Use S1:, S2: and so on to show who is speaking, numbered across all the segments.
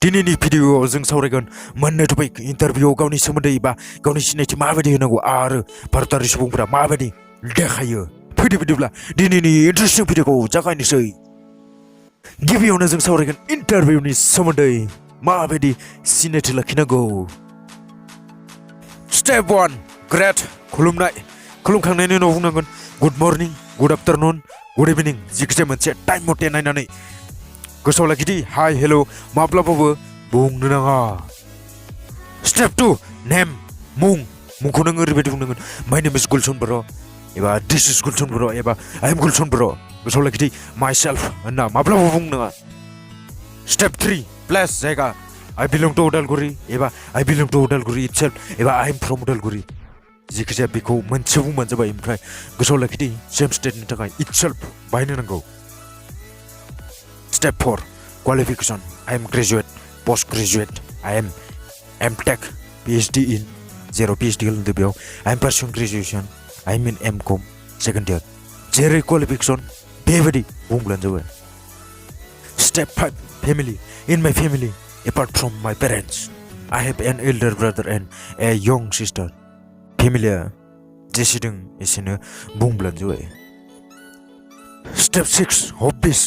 S1: दिनैनि भिडिअ'आव जों सावरायगोन मोननै टपिक इन्टारभिउआव गावनि सोमोन्दै बा गावनि सिनायथि माबायदि होनांगौ आरो भारतारि सुबुंफोरा माबायदि देखायो फैदो बिदिब्ला दिनैनि इन्टारेस्टिं भिडिअ'खौ जागायनोसै गिबियावनो जों सावरायगोन इन्टारभिउनि सोमोन्दै माबायदि सिनायथि लाखिनांगौ स्टेप 1 ग्रेट खुलुमखांनायनि उनाव बुंनांगोन good morning good afternoon good evening जिखिजाया मोनसे टाइम मथे नायनानै गोसोआव लाखिदि हाय हेल' माब्लाबाबो बुंनो नाङा स्टेप 2 नेम मुंखौ नों ओरैबायदि बुंनांगोन माय नेम इज गुलसन बर' एबा दिस इज गुलसन बर' एबा आइ एम गुलसन बर' गोसोआव लाखिदि माइ सेल्फ होनना माब्लाबाबो बुंनो नाङा स्टेप 3 प्लेस जायगा आइ बिलं टु उदालगुरि एबा आइ बिलं टु उदालगुरि इटसेल्फ एबा आइ एम फ्रम उदालगुरि जिखिजाया बेखौ मोनसे बुंबानो जाबाय ओमफ्राय गोसोआव लाखिदि सेम स्टेटनि थाखाय इटसेल्फ बाहायनो नांगौ Step 4 Qualification I am graduate, post graduate I am M.Tech, PhD in zero PhD होनदो बेयाव I am pursuing graduation I am in M.Com second year जेरै qualification बेबायदि बुंब्लानो जाबाय Step 5 Family In my family apart from my parents I have an elder brother and a young sister Family जेसे दं एसेनो बुंब्लानो जाबाय Step 6 Hobbies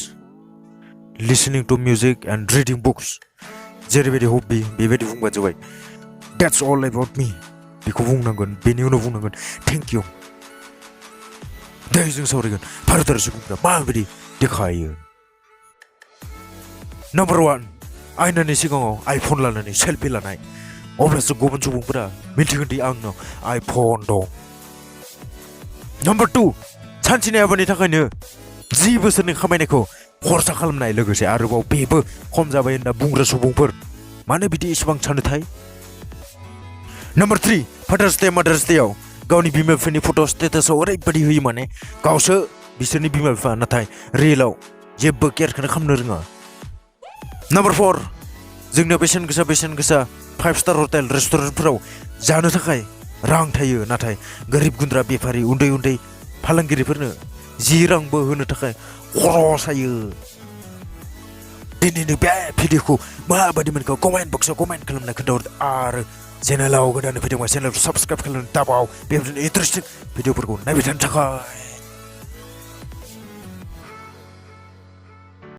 S1: Listening to music and reading books जेरैबायदि हबि बेबायदि बुंबानो जाबाय That's all about me बेखौ बुंनांगोन बेनि उनाव बुंनांगोन थेंक इउ दायो जों सावरायगोन भारतारि सुबुंफोरा माबायदि देखायो नाम्बार 1 आयनानि सिगाङाव आइफन लानानै सेलफि लानाय अब्लासो गुबुन सुबुंफोरा मिन्थिगोन दि आंनाव आइफन दं नाम्बार 2 सानसेनि हाबानि थाखायनो 10 बोसोरनि खामायनायखौ खरसा खालामनाय लोगोसे आरोबाव बेबो खम जाबाय होनना बुंग्रा सुबुंफोर मानो बिदि एसेबां सानोथाय नाम्बार 3 फादार्स डे मादार्स डेआव गावनि बिमा बिफानि फट' स्टेटासआव ओरैबायदि होयो माने गावसो बिसोरनि बिमा बिफा नाथाय रियेलाव जेबो केयारखौनो खालामनो रोङा नाम्बार 4 जोंनियाव बेसेन गोसा 5 स्टार हटेल रेस्टुरेन्टफोराव जानो थाखाय रां थायो नाथाय गोरिब गुन्द्रा बेफारि उन्दै फालांगिरिफोरनो 10 रांबो होनो थाखाय खर' सायो दिनैनि बे भिडिअखौ माबायदि मोनखो कमेन्ट बक्सआव कमेन्ट खालामना खोन्थाहर आरो चेनेलाव गोदानै फैदोंबा चेनेलखौ साबस्क्राइब खालामनो दाबाव बेबायदिनो इन्टारेस्टिं भिडिअफोरखौ नायबाय थानो थाखाय